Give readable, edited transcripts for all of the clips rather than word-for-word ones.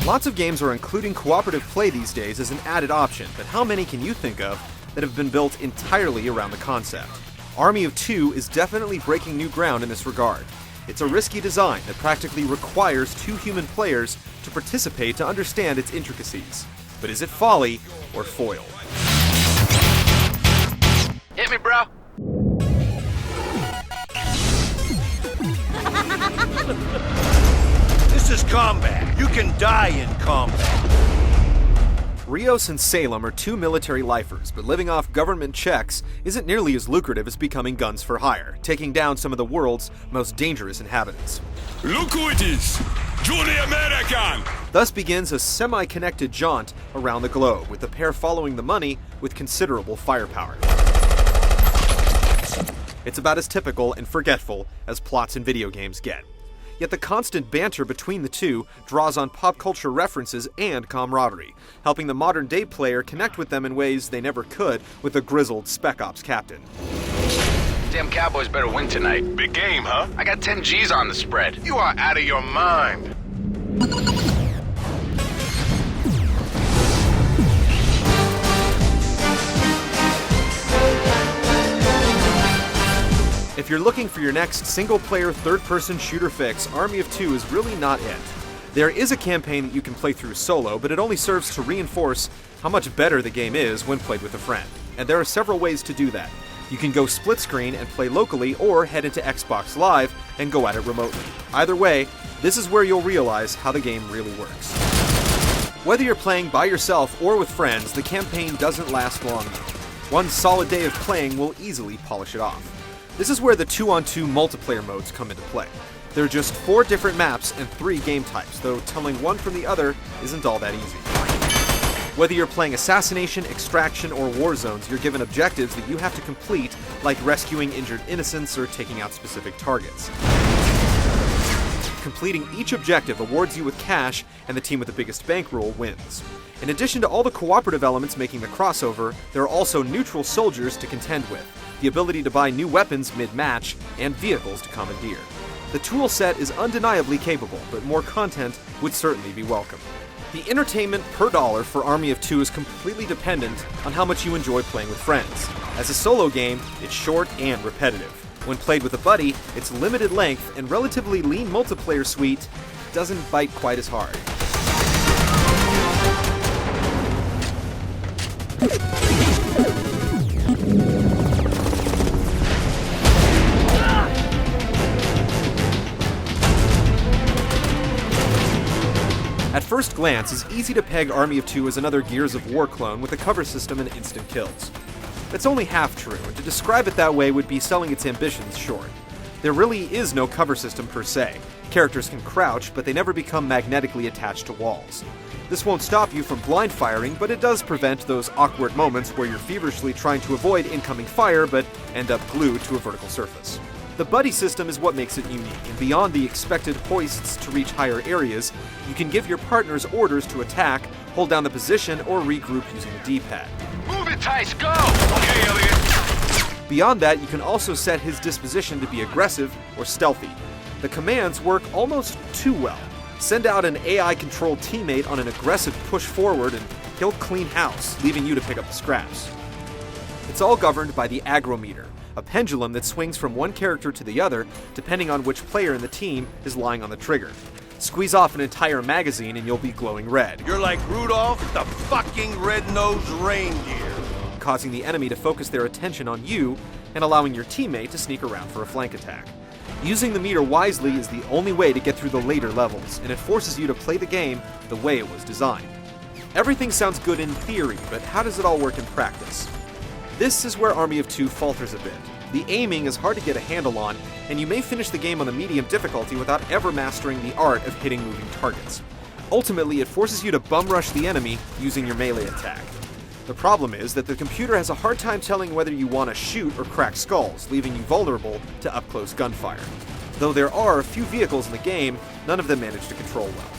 Lots of games are including cooperative play these days as an added option, but how many can you think of that have been built entirely around the concept? Army of Two is definitely breaking new ground in this regard. It's a risky design that practically requires two human players to participate to understand its intricacies. But is it folly or foil? Hit me, bro. This is combat. You can die in combat. Rios and Salem are two military lifers, but living off government checks isn't nearly as lucrative as becoming guns for hire, taking down some of the world's most dangerous inhabitants. Look who it is! Johnny American! Thus begins a semi-connected jaunt around the globe, with the pair following the money with considerable firepower. It's about as typical and forgetful as plots in video games get. Yet the constant banter between the two draws on pop culture references and camaraderie, helping the modern-day player connect with them in ways they never could with a grizzled Spec Ops captain. Damn Cowboys better win tonight. Big game, huh? I got 10 G's on the spread. You are out of your mind. If you're looking for your next single-player third-person shooter fix, Army of Two is really not it. There is a campaign that you can play through solo, but it only serves to reinforce how much better the game is when played with a friend. And there are several ways to do that. You can go split screen and play locally, or head into Xbox Live and go at it remotely. Either way, this is where you'll realize how the game really works. Whether you're playing by yourself or with friends, the campaign doesn't last long though. One solid day of playing will easily polish it off. This is where the 2-on-2 multiplayer modes come into play. There are just 4 different maps and 3 game types, though telling one from the other isn't all that easy. Whether you're playing Assassination, Extraction, or War Zones, you're given objectives that you have to complete, like rescuing injured innocents or taking out specific targets. Completing each objective awards you with cash, and the team with the biggest bankroll wins. In addition to all the cooperative elements making the crossover, there are also neutral soldiers to contend with, the ability to buy new weapons mid-match, and vehicles to commandeer. The tool set is undeniably capable, but more content would certainly be welcome. The entertainment per dollar for Army of Two is completely dependent on how much you enjoy playing with friends. As a solo game, it's short and repetitive. When played with a buddy, its limited length and relatively lean multiplayer suite doesn't bite quite as hard. At first glance, it's easy to peg Army of Two as another Gears of War clone with a cover system and instant kills. That's only half true, and to describe it that way would be selling its ambitions short. There really is no cover system per se. Characters can crouch, but they never become magnetically attached to walls. This won't stop you from blind firing, but it does prevent those awkward moments where you're feverishly trying to avoid incoming fire but end up glued to a vertical surface. The buddy system is what makes it unique, and beyond the expected hoists to reach higher areas, you can give your partners orders to attack, hold down the position, or regroup using the D-pad. Move it, Tice, go! Okay, Elliot. Beyond that, you can also set his disposition to be aggressive or stealthy. The commands work almost too well. Send out an AI-controlled teammate on an aggressive push forward and he'll clean house, leaving you to pick up the scraps. It's all governed by the aggrometer, a pendulum that swings from one character to the other depending on which player in the team is lying on the trigger. Squeeze off an entire magazine and you'll be glowing red, You're like Rudolph the fucking red-nosed reindeer. causing the enemy to focus their attention on you and allowing your teammate to sneak around for a flank attack. Using the meter wisely is the only way to get through the later levels, and it forces you to play the game the way it was designed. Everything sounds good in theory, but how does it all work in practice? This is where Army of Two falters a bit. The aiming is hard to get a handle on, and you may finish the game on the medium difficulty without ever mastering the art of hitting moving targets. Ultimately, it forces you to bum rush the enemy using your melee attack. The problem is that the computer has a hard time telling whether you want to shoot or crack skulls, leaving you vulnerable to up-close gunfire. Though there are a few vehicles in the game, none of them manage to control well.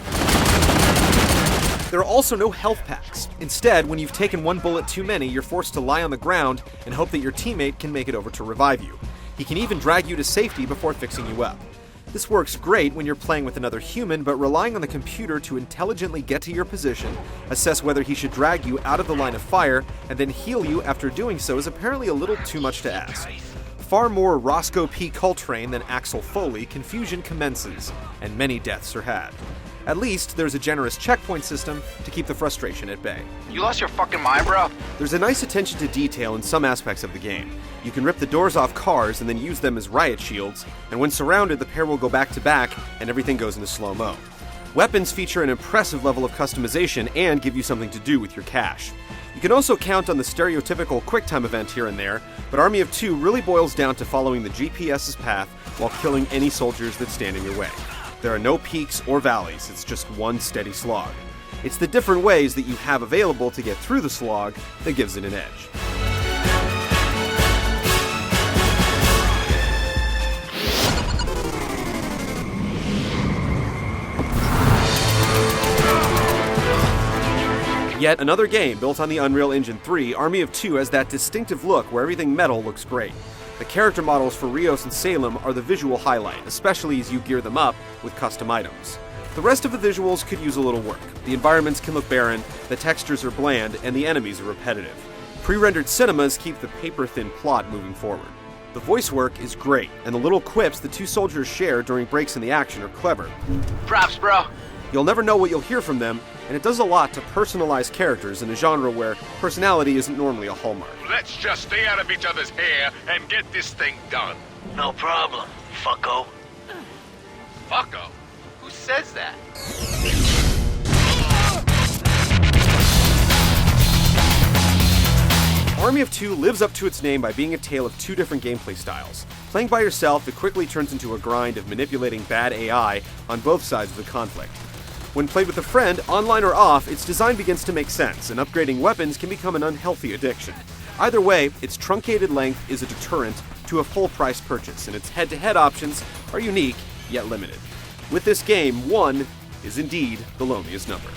There are also no health packs. Instead, when you've taken one bullet too many, you're forced to lie on the ground and hope that your teammate can make it over to revive you. He can even drag you to safety before fixing you up. This works great when you're playing with another human, but relying on the computer to intelligently get to your position, assess whether he should drag you out of the line of fire, and then heal you after doing so is apparently a little too much to ask. Far more Roscoe P. Coltrane than Axel Foley, confusion commences, and many deaths are had. At least, there's a generous checkpoint system to keep the frustration at bay. You lost your fucking mind, bro? There's a nice attention to detail in some aspects of the game. You can rip the doors off cars and then use them as riot shields, and when surrounded, the pair will go back to back, and everything goes into slow-mo. Weapons feature an impressive level of customization and give you something to do with your cash. You can also count on the stereotypical QuickTime event here and there, but Army of Two really boils down to following the GPS's path while killing any soldiers that stand in your way. There are no peaks or valleys, it's just one steady slog. It's the different ways that you have available to get through the slog that gives it an edge. Yet another game built on the Unreal Engine 3, Army of Two has that distinctive look where everything metal looks great. The character models for Rios and Salem are the visual highlight, especially as you gear them up with custom items. The rest of the visuals could use a little work. The environments can look barren, the textures are bland, and the enemies are repetitive. Pre-rendered cinemas keep the paper-thin plot moving forward. The voice work is great, and the little quips the two soldiers share during breaks in the action are clever. Props, bro. You'll never know what you'll hear from them, and it does a lot to personalize characters in a genre where personality isn't normally a hallmark. Let's just stay out of each other's hair and get this thing done. No problem, fucko. Fucko? Who says that? Army of Two lives up to its name by being a tale of two different gameplay styles. Playing by yourself, it quickly turns into a grind of manipulating bad AI on both sides of the conflict. When played with a friend, online or off, its design begins to make sense, and upgrading weapons can become an unhealthy addiction. Either way, its truncated length is a deterrent to a full-price purchase, and its head-to-head options are unique, yet limited. With this game, 1 is indeed the loneliest number.